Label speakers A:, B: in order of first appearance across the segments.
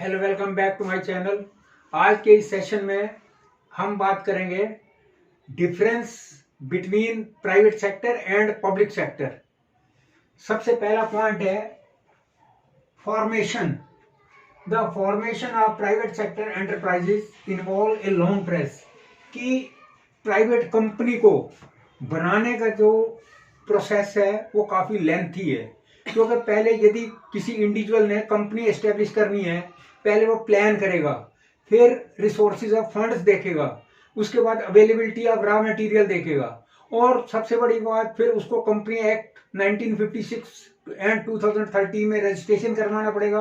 A: Hello, welcome back to my channel. आज के इस सेशन में हम बात करेंगे difference between private sector and public sector. सबसे पहला पॉइंट है formation. The formation of private sector enterprises involve a long process. कि प्राइवेट कंपनी को बनाने का जो प्रोसेस है वो काफी लेंथी है, क्योंकि पहले यदि किसी इंडिविजुअल ने कंपनी एस्टेब्लिश करनी है, पहले वो प्लान करेगा, फिर रिसोर्सेज ऑफ फंड्स देखेगा, उसके बाद अवेलेबिलिटी ऑफ रॉ मटेरियल देखेगा, और सबसे बड़ी बात फिर उसको कंपनी एक्ट 1956 एंड 2013 में रजिस्ट्रेशन करवाना पड़ेगा,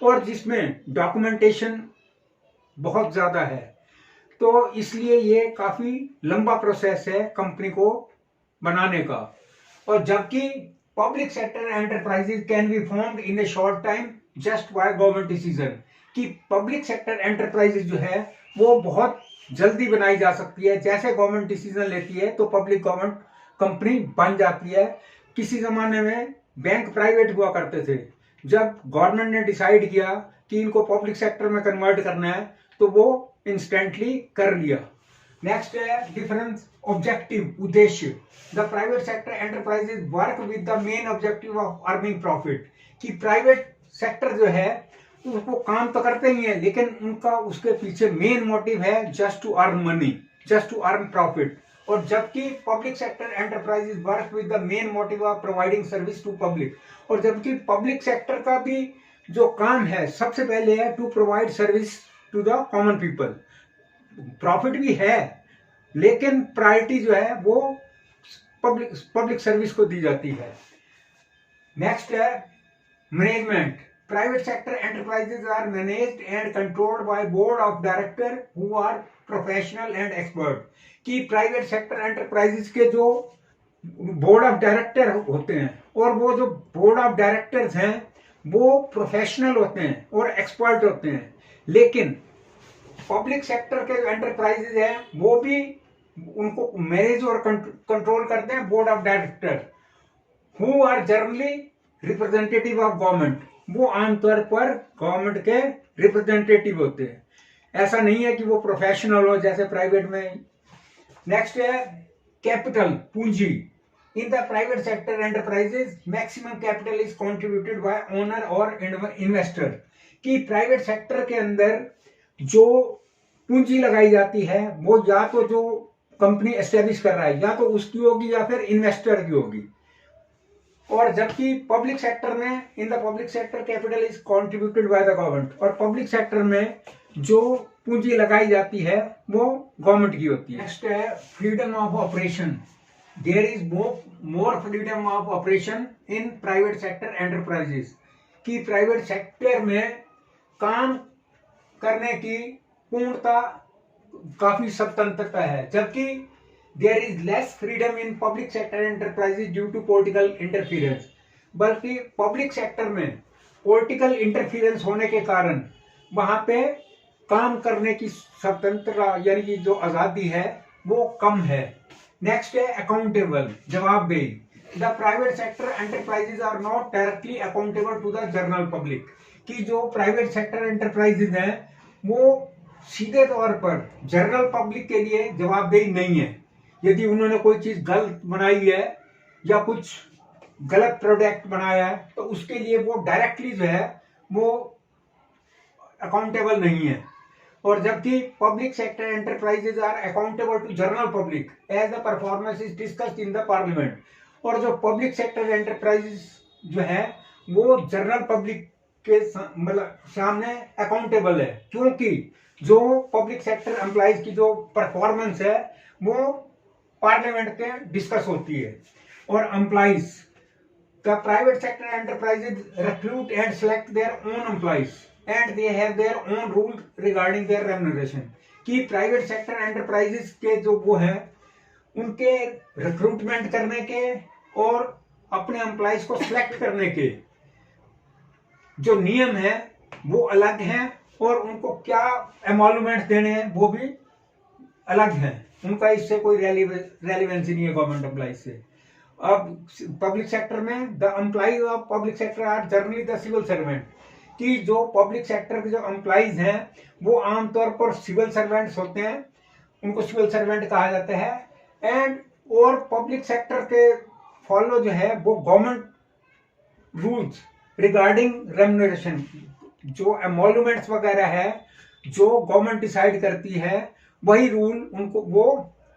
A: और जिसमें डॉक्यूमेंटेशन बहुत ज्यादा है। तो इसलिए ये काफी लंबा प्रोसेस है कंपनी को बनाने का। और जबकि public sector enterprises can be formed in A short time just by government decision. कि पब्लिक सेक्टर एंटरप्राइजेज जो है वो बहुत जल्दी बनाई जा सकती है, जैसे गवर्नमेंट डिसीजन लेती है तो पब्लिक गवर्नमेंट कंपनी बन जाती है। किसी जमाने में बैंक प्राइवेट हुआ करते थे, जब गवर्नमेंट ने डिसाइड किया कि इनको पब्लिक सेक्टर में कन्वर्ट करना है तो वो इंस्टेंटली कर लिया। नेक्स्ट है डिफरेंस ऑब्जेक्टिव, उद्देश्य। The private sector enterprises work with the main objective of earning profit. कि प्राइवेट सेक्टर जो है उसको काम तो करते ही है, लेकिन उनका उसके पीछे मेन मोटिव है just to earn money, just to earn profit. और जबकि public sector enterprises work with the main motive of providing service to public. और जबकि पब्लिक सेक्टर का भी जो काम है सबसे पहले है to provide service to the common people. Profit भी है, लेकिन प्रायोरिटी जो है वो पब्लिक सर्विस को दी जाती है। नेक्स्ट है management. Private sector enterprises are managed and controlled by board of director who are professional and expert. कि प्राइवेट सेक्टर एंटरप्राइजेज के जो बोर्ड ऑफ डायरेक्टर होते हैं, और वो जो बोर्ड ऑफ डायरेक्टर्स हैं वो प्रोफेशनल होते हैं और एक्सपर्ट होते हैं। लेकिन पब्लिक सेक्टर के जो एंटरप्राइजेज हैं वो भी उनको मैनेज और कंट्रोल करते हैं board of director who are generally representative of government. वो आमतौर पर गवर्नमेंट के रिप्रेजेंटेटिव होते हैं, ऐसा नहीं है कि वो प्रोफेशनल हो जैसे प्राइवेट में। नेक्स्ट है कैपिटल, पूंजी। In the private sector enterprises maximum capital is contributed bye owner और इन्वेस्टर। कि प्राइवेट सेक्टर के अंदर जो पूंजी लगाई जाती है वो या तो जो कंपनी एस्टेब्लिश कर रहा है या तो उसकी होगी या फिर इन्वेस्टर की होगी। और जबकि पब्लिक सेक्टर में in the public sector capital is contributed by the government. और पब्लिक सेक्टर में जो पूंजी लगाई जाती है वो गवर्नमेंट की होती है। नेक्स्ट है freedom of operation. There is more freedom of operation in private sector enterprises. कि प्राइवेट सेक्टर में काम करने की पूर्णता काफी स्वतंत्रता है, जबकि there is less freedom in public sector enterprises due to political interference. बल्कि पब्लिक सेक्टर में पॉलिटिकल इंटरफियरेंस होने के कारण वहां पे काम करने की स्वतंत्रता यानी कि जो आजादी है वो कम है। नेक्स्ट है अकाउंटेबल, जवाबदेही। The private sector enterprises are not directly accountable to the general public. कि जो प्राइवेट सेक्टर एंटरप्राइजेज हैं वो सीधे तौर पर जनरल पब्लिक के लिए जवाबदेही नहीं है। यदि उन्होंने कोई चीज गलत बनाई है या कुछ गलत प्रोडक्ट बनाया है तो उसके लिए वो डायरेक्टली जो है वो अकाउंटेबल नहीं है। और जबकि public sector enterprises are accountable to general public as the performance is discussed in the parliament. और जो पब्लिक सेक्टर एंटरप्राइजेज जो है वो जनरल पब्लिक के मतलब सामने अकाउंटेबल है, क्योंकि जो पब्लिक सेक्टर एम्प्लॉइज की जो परफॉर्मेंस है वो पार्लियामेंट के डिस्कस होती है। और employees, the private sector enterprises recruit and select their own employees and they have their own rule regarding their remuneration. कि प्राइवेट सेक्टर एंटरप्राइजेज के जो वो है उनके रिक्रूटमेंट करने के और अपने एम्प्लॉइज को सिलेक्ट करने के जो नियम है वो अलग हैं, और उनको क्या एमोलुमेंट देने हैं वो भी अलग हैं। उनका इससे कोई रेलिवेंसी नहीं है गवर्नमेंट एम्प्लॉइज से। अब पब्लिक सेक्टर में the employees of public sector are generally the civil servant. कि जो पब्लिक सेक्टर के जो एम्प्लॉइज हैं वो आमतौर पर सिविल सर्वेंट्स होते हैं, उनको सिविल सर्वेंट कहा जाता है। एंड और पब्लिक सेक्टर के फॉलो जो है वो गवर्नमेंट रूल्स रिगार्डिंग रेम्यूनरेशन, जो एमोल्यूमेंट्स वगैरह है जो गवर्नमेंट डिसाइड करती है वही रूल उनको वो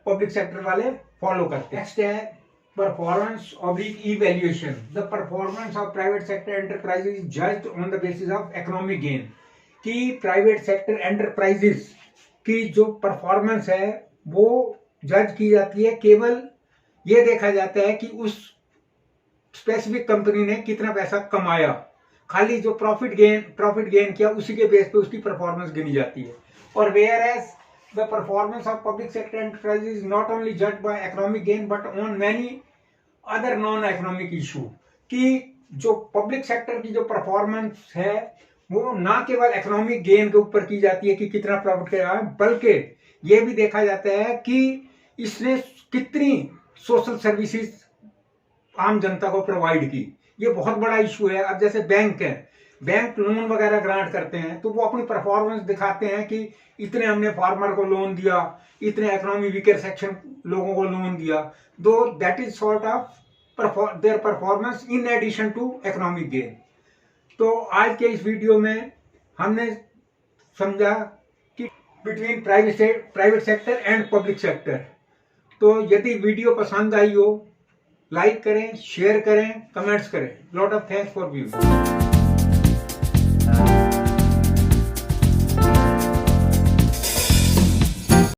A: पब्लिक सेक्टर वाले फॉलो करते हैं। नेक्स्ट है performance oblique evaluation. The performance of private sector enterprises is judged on the basis of economic gain. कि प्राइवेट सेक्टर एंटरप्राइजेज की जो परफॉर्मेंस है वो जज की जाती है, केवल ये देखा जाता है कि उस स्पेसिफिक कंपनी ने कितना पैसा कमाया, खाली जो प्रॉफिट गेन किया उसी के बेस पे उसकी परफॉर्मेंस गिनी जाती है। और whereas the performance of public sector enterprise is not only judged by economic gain but on many other non economic issue. कि जो पब्लिक सेक्टर की जो परफॉर्मेंस है वो ना केवल इकोनॉमिक गेन के ऊपर की जाती है कि कितना प्रॉफिट किया है, बल्कि ये भी देखा जाता है कि इसने कितनी सोशल सर्विसेज आम जनता को प्रोवाइड की। ये बहुत बड़ा इशू है। अब जैसे बैंक है, बैंक लोन वगैरह ग्रांट करते हैं तो वो अपनी परफॉर्मेंस दिखाते हैं कि इतने हमने फार्मर को लोन दिया, इतने इकोनॉमी वीकर सेक्शन लोगों को लोन दिया, दो that is sort of their performance in addition to economic gain. तो आज के इस वीडियो में हमने समझा कि between private sector and public sector. तो यदि वीडियो पसंद आई हो लाइक करें, शेयर करें, कमेंट्स करें। Lot of thanks for viewing.